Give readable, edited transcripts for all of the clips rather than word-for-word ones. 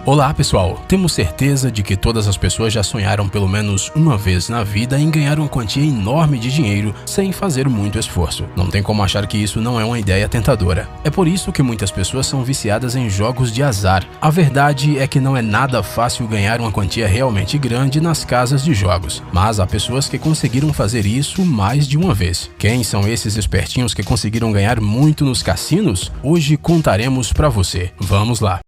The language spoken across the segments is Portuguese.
Olá pessoal, temos certeza de que todas as pessoas já sonharam pelo menos uma vez na vida em ganhar uma quantia enorme de dinheiro sem fazer muito esforço. Não tem como achar que isso não é uma ideia tentadora. É por isso que muitas pessoas são viciadas em jogos de azar. A verdade é que não é nada fácil ganhar uma quantia realmente grande nas casas de jogos, mas há pessoas que conseguiram fazer isso mais de uma vez. Quem são esses espertinhos que conseguiram ganhar muito nos cassinos? Hoje contaremos pra você. Vamos lá!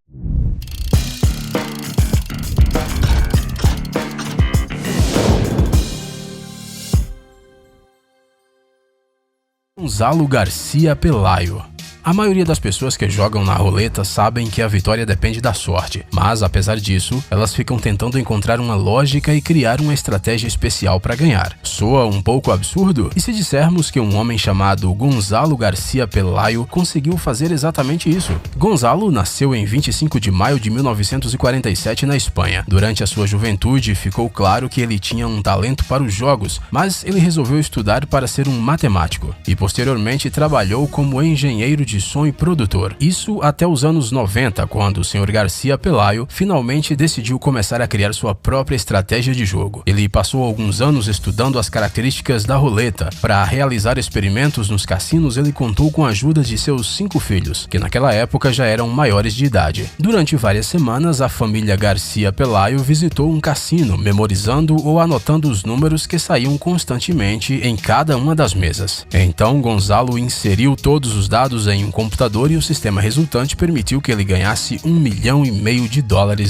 Gonzalo Garcia Pelayo. A maioria das pessoas que jogam na roleta sabem que a vitória depende da sorte, mas apesar disso, elas ficam tentando encontrar uma lógica e criar uma estratégia especial para ganhar. Soa um pouco absurdo? E se dissermos que um homem chamado Gonzalo Garcia Pelayo conseguiu fazer exatamente isso? Gonzalo nasceu em 25 de maio de 1947 na Espanha. Durante a sua juventude, ficou claro que ele tinha um talento para os jogos, mas ele resolveu estudar para ser um matemático e posteriormente trabalhou como engenheiro de som e produtor. Isso até os anos 90, quando o Sr. Garcia Pelayo finalmente decidiu começar a criar sua própria estratégia de jogo. Ele passou alguns anos estudando as características da roleta. Para realizar experimentos nos cassinos, ele contou com a ajuda de seus 5 filhos, que naquela época já eram maiores de idade. Durante várias semanas, a família Garcia Pelayo visitou um cassino, memorizando ou anotando os números que saíam constantemente em cada uma das mesas. Então, Gonzalo inseriu todos os dados em um computador e o sistema resultante permitiu que ele ganhasse $1,5 milhão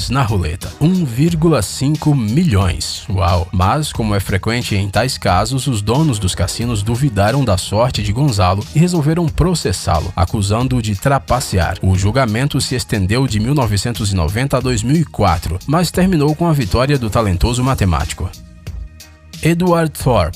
na roleta. 1,5 milhões. Uau! Mas, como é frequente em tais casos, os donos dos cassinos duvidaram da sorte de Gonzalo e resolveram processá-lo, acusando-o de trapacear. O julgamento se estendeu de 1990 a 2004, mas terminou com a vitória do talentoso matemático. Edward Thorp.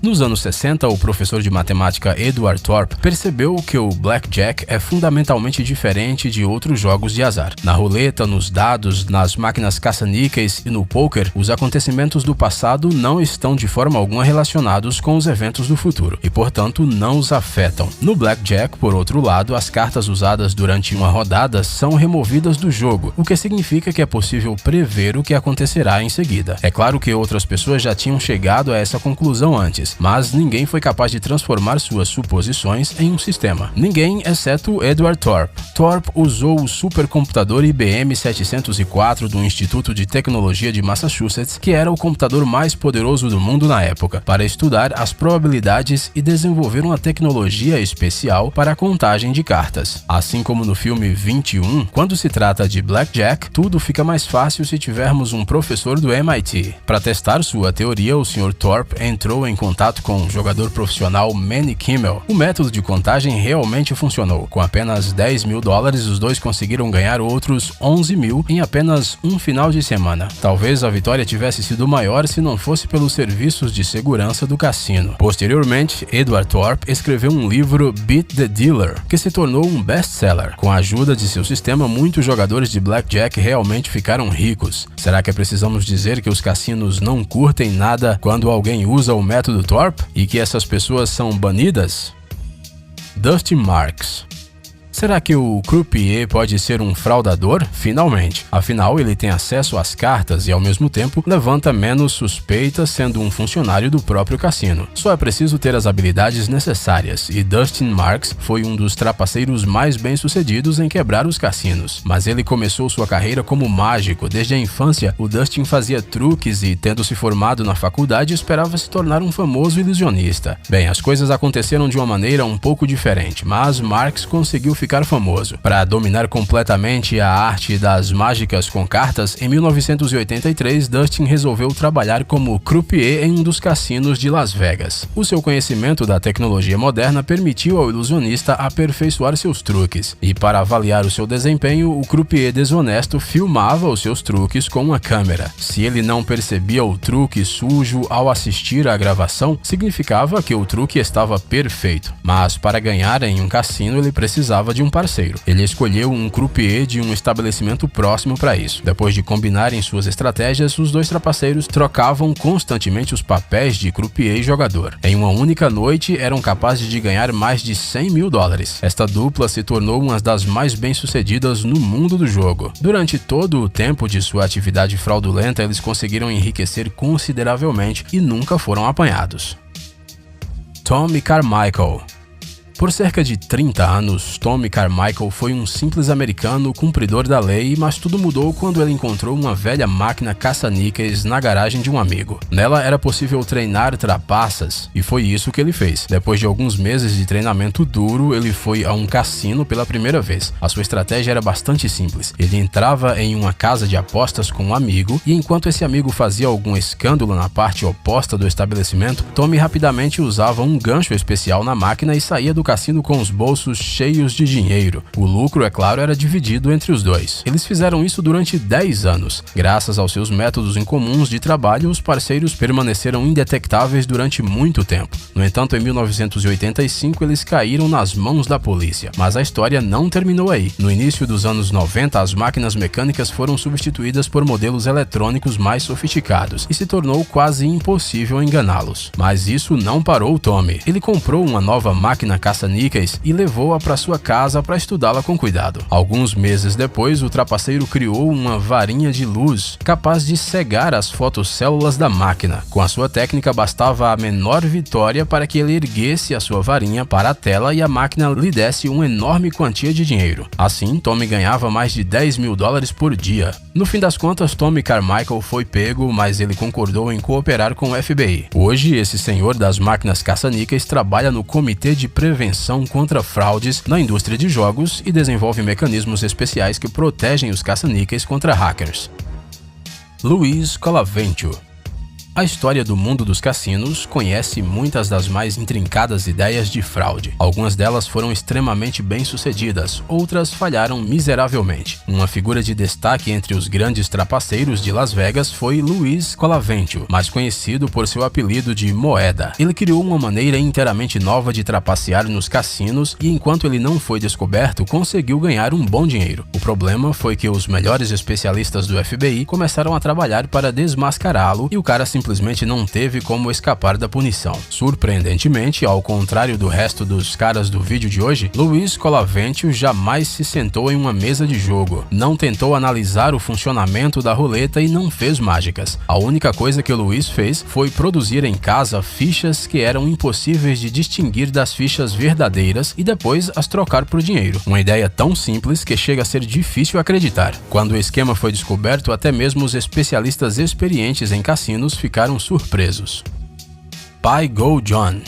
Nos anos 60, o professor de matemática Edward Thorp percebeu que o blackjack é fundamentalmente diferente de outros jogos de azar. Na roleta, nos dados, nas máquinas caça-níqueis e no poker, os acontecimentos do passado não estão de forma alguma relacionados com os eventos do futuro e, portanto, não os afetam. No blackjack, por outro lado, as cartas usadas durante uma rodada são removidas do jogo, o que significa que é possível prever o que acontecerá em seguida. É claro que outras pessoas já tinham chegado a essa conclusão antes, mas ninguém foi capaz de transformar suas suposições em um sistema. Ninguém, exceto Edward Thorp. Thorp usou o supercomputador IBM 704 do Instituto de Tecnologia de Massachusetts, que era o computador mais poderoso do mundo na época, para estudar as probabilidades e desenvolver uma tecnologia especial para a contagem de cartas. Assim como no filme 21, quando se trata de blackjack, tudo fica mais fácil se tivermos um professor do MIT. Para testar sua teoria, o Sr. Thorp entrou em contato com o jogador profissional Manny Kimmel. O método de contagem realmente funcionou. Com apenas $10 mil, os dois conseguiram ganhar outros 11 mil em apenas um final de semana. Talvez a vitória tivesse sido maior se não fosse pelos serviços de segurança do cassino. Posteriormente, Edward Thorp escreveu um livro, Beat the Dealer, que se tornou um best-seller. Com a ajuda de seu sistema, muitos jogadores de blackjack realmente ficaram ricos. Será que precisamos dizer que os cassinos não curtem nada quando alguém usa o método Thorp e que essas pessoas são banidas? Dustin Marks. Será que o croupier pode ser um fraudador? Finalmente. Afinal, ele tem acesso às cartas e, ao mesmo tempo, levanta menos suspeitas sendo um funcionário do próprio cassino. Só é preciso ter as habilidades necessárias, e Dustin Marks foi um dos trapaceiros mais bem-sucedidos em quebrar os cassinos. Mas ele começou sua carreira como mágico. Desde a infância, o Dustin fazia truques e, tendo se formado na faculdade, esperava se tornar um famoso ilusionista. Bem, as coisas aconteceram de uma maneira um pouco diferente, mas Marks conseguiu ficar famoso. Para dominar completamente a arte das mágicas com cartas, em 1983, Dustin resolveu trabalhar como croupier em um dos cassinos de Las Vegas. O seu conhecimento da tecnologia moderna permitiu ao ilusionista aperfeiçoar seus truques, e para avaliar o seu desempenho, o croupier desonesto filmava os seus truques com uma câmera. Se ele não percebia o truque sujo ao assistir à gravação, significava que o truque estava perfeito. Mas para ganhar em um cassino, ele precisava precisava de um parceiro. Ele escolheu um croupier de um estabelecimento próximo para isso. Depois de combinarem suas estratégias, os dois trapaceiros trocavam constantemente os papéis de croupier e jogador. Em uma única noite, eram capazes de ganhar mais de $100 mil. Esta dupla se tornou uma das mais bem-sucedidas no mundo do jogo. Durante todo o tempo de sua atividade fraudulenta, eles conseguiram enriquecer consideravelmente e nunca foram apanhados. Tommy Carmichael. Por cerca de 30 anos, Tommy Carmichael foi um simples americano cumpridor da lei, mas tudo mudou quando ele encontrou uma velha máquina caça-níqueis na garagem de um amigo. Nela era possível treinar trapaças, e foi isso que ele fez. Depois de alguns meses de treinamento duro, ele foi a um cassino pela primeira vez. A sua estratégia era bastante simples. Ele entrava em uma casa de apostas com um amigo, e enquanto esse amigo fazia algum escândalo na parte oposta do estabelecimento, Tommy rapidamente usava um gancho especial na máquina e saía do cassino com os bolsos cheios de dinheiro. O lucro, é claro, era dividido entre os dois. Eles fizeram isso durante 10 anos. Graças aos seus métodos incomuns de trabalho, os parceiros permaneceram indetectáveis durante muito tempo. No entanto, em 1985, eles caíram nas mãos da polícia. Mas a história não terminou aí. No início dos anos 90, as máquinas mecânicas foram substituídas por modelos eletrônicos mais sofisticados e se tornou quase impossível enganá-los. Mas isso não parou Tommy. Ele comprou uma nova máquina caça-níqueis e levou-a para sua casa para estudá-la com cuidado. Alguns meses depois, o trapaceiro criou uma varinha de luz capaz de cegar as fotocélulas da máquina. Com a sua técnica, bastava a menor vitória para que ele erguesse a sua varinha para a tela e a máquina lhe desse uma enorme quantia de dinheiro. Assim, Tommy ganhava mais de $10 mil por dia. No fim das contas, Tommy Carmichael foi pego, mas ele concordou em cooperar com o FBI. Hoje, esse senhor das máquinas caça-níqueis trabalha no Comitê de Prevenção contra Fraudes na indústria de jogos e desenvolve mecanismos especiais que protegem os caça-níqueis contra hackers. Luis Colavento. A história do mundo dos cassinos conhece muitas das mais intrincadas ideias de fraude. Algumas delas foram extremamente bem-sucedidas, outras falharam miseravelmente. Uma figura de destaque entre os grandes trapaceiros de Las Vegas foi Luis Colavento, mais conhecido por seu apelido de Moeda. Ele criou uma maneira inteiramente nova de trapacear nos cassinos e, enquanto ele não foi descoberto, conseguiu ganhar um bom dinheiro. O problema foi que os melhores especialistas do FBI começaram a trabalhar para desmascará-lo e o cara simplesmente não teve como escapar da punição. Surpreendentemente, ao contrário do resto dos caras do vídeo de hoje, Luis Colavento jamais se sentou em uma mesa de jogo, não tentou analisar o funcionamento da roleta e não fez mágicas. A única coisa que o Luis fez foi produzir em casa fichas que eram impossíveis de distinguir das fichas verdadeiras e depois as trocar por dinheiro. Uma ideia tão simples que chega a ser difícil acreditar. Quando o esquema foi descoberto, até mesmo os especialistas experientes em cassinos ficaram surpresos. Pai Go John.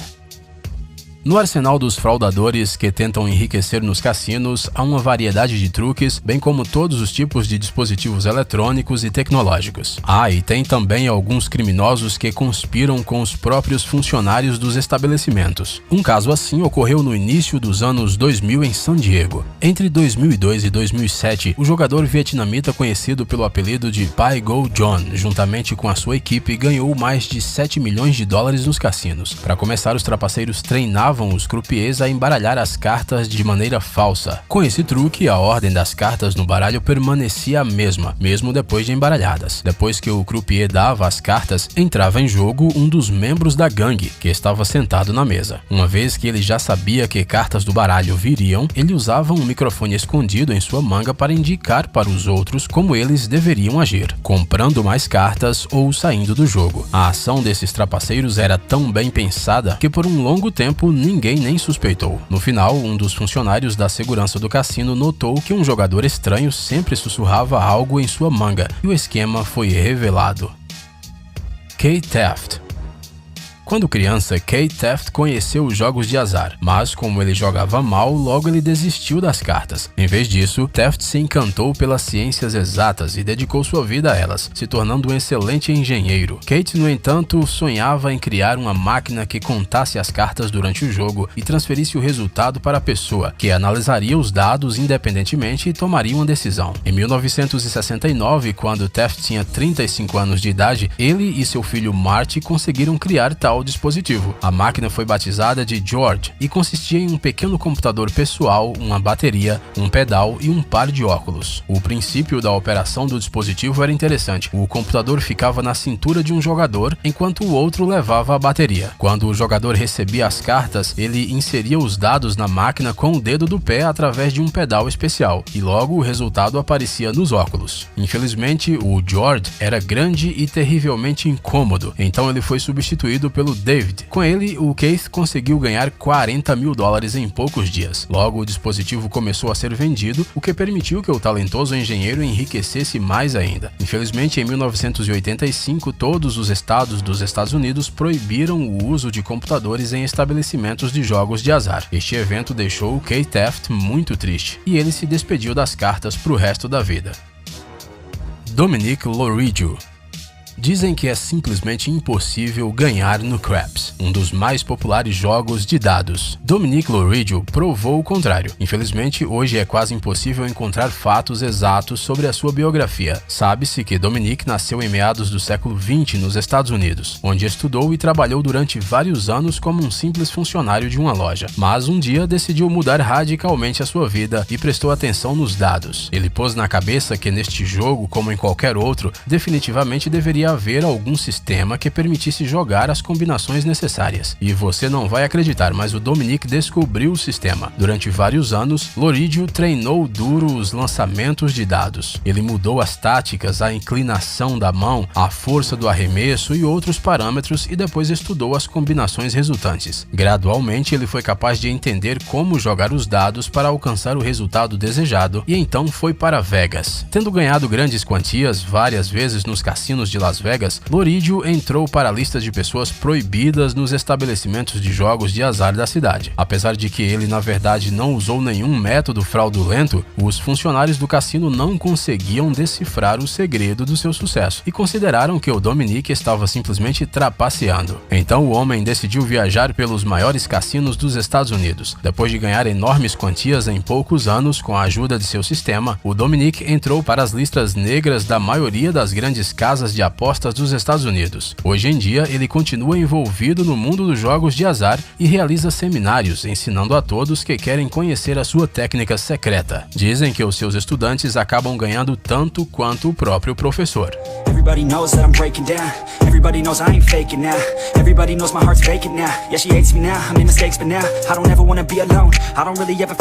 No arsenal dos fraudadores que tentam enriquecer nos cassinos, há uma variedade de truques, bem como todos os tipos de dispositivos eletrônicos e tecnológicos. E tem também alguns criminosos que conspiram com os próprios funcionários dos estabelecimentos. Um caso assim ocorreu no início dos anos 2000 em San Diego. Entre 2002 e 2007, o jogador vietnamita conhecido pelo apelido de Pai Go John, juntamente com a sua equipe, ganhou mais de $7 milhões nos cassinos. Para começar, os trapaceiros treinavam os croupiers a embaralhar as cartas de maneira falsa. Com esse truque, a ordem das cartas no baralho permanecia a mesma, mesmo depois de embaralhadas. Depois que o croupier dava as cartas, entrava em jogo um dos membros da gangue, que estava sentado na mesa. Uma vez que ele já sabia que cartas do baralho viriam, ele usava um microfone escondido em sua manga para indicar para os outros como eles deveriam agir, comprando mais cartas ou saindo do jogo. A ação desses trapaceiros era tão bem pensada que por um longo tempo ninguém nem suspeitou. No final, um dos funcionários da segurança do cassino notou que um jogador estranho sempre sussurrava algo em sua manga e o esquema foi revelado. Kate Taft. Quando criança, Kate Taft conheceu os jogos de azar, mas como ele jogava mal, logo ele desistiu das cartas. Em vez disso, Taft se encantou pelas ciências exatas e dedicou sua vida a elas, se tornando um excelente engenheiro. Kate, no entanto, sonhava em criar uma máquina que contasse as cartas durante o jogo e transferisse o resultado para a pessoa, que analisaria os dados independentemente e tomaria uma decisão. Em 1969, quando Taft tinha 35 anos de idade, ele e seu filho Marty conseguiram criar tal ao dispositivo. A máquina foi batizada de George e consistia em um pequeno computador pessoal, uma bateria, um pedal e um par de óculos. O princípio da operação do dispositivo era interessante. O computador ficava na cintura de um jogador, enquanto o outro levava a bateria. Quando o jogador recebia as cartas, ele inseria os dados na máquina com o dedo do pé através de um pedal especial, e logo o resultado aparecia nos óculos. Infelizmente, o George era grande e terrivelmente incômodo, então ele foi substituído pelo David. Com ele, o Keith conseguiu ganhar $40 mil em poucos dias. Logo, o dispositivo começou a ser vendido, o que permitiu que o talentoso engenheiro enriquecesse mais ainda. Infelizmente, em 1985, todos os estados dos Estados Unidos proibiram o uso de computadores em estabelecimentos de jogos de azar. Este evento deixou o Keith Taft muito triste, e ele se despediu das cartas para o resto da vida. Dominic Loridio. Dizem que é simplesmente impossível ganhar no Craps, um dos mais populares jogos de dados. Dominic Loridio provou o contrário. Infelizmente, hoje é quase impossível encontrar fatos exatos sobre a sua biografia. Sabe-se que Dominic nasceu em meados do século XX nos Estados Unidos, onde estudou e trabalhou durante vários anos como um simples funcionário de uma loja. Mas um dia decidiu mudar radicalmente a sua vida e prestou atenção nos dados. Ele pôs na cabeça que neste jogo, como em qualquer outro, definitivamente deveria haver algum sistema que permitisse jogar as combinações necessárias. E você não vai acreditar, mas o Dominic descobriu o sistema. Durante vários anos, Loridio treinou duro os lançamentos de dados. Ele mudou as táticas, a inclinação da mão, a força do arremesso e outros parâmetros, e depois estudou as combinações resultantes. Gradualmente, ele foi capaz de entender como jogar os dados para alcançar o resultado desejado, e então foi para Vegas. Tendo ganhado grandes quantias várias vezes nos cassinos de Las Vegas, Loridio entrou para a lista de pessoas proibidas nos estabelecimentos de jogos de azar da cidade. Apesar de que ele na verdade não usou nenhum método fraudulento, os funcionários do cassino não conseguiam decifrar o segredo do seu sucesso e consideraram que o Dominic estava simplesmente trapaceando. Então o homem decidiu viajar pelos maiores cassinos dos Estados Unidos. Depois de ganhar enormes quantias em poucos anos com a ajuda de seu sistema, o Dominic entrou para as listas negras da maioria das grandes casas de apostas dos Estados Unidos. Hoje em dia, ele continua envolvido no mundo dos jogos de azar e realiza seminários ensinando a todos que querem conhecer a sua técnica secreta. Dizem que os seus estudantes acabam ganhando tanto quanto o próprio professor. Everybody knows that I'm breaking down. Everybody knows I ain't faking now. Everybody knows my heart's vacant now. Yeah, she hates me now. I made mistakes, but now I don't ever wanna be alone. I don't really ever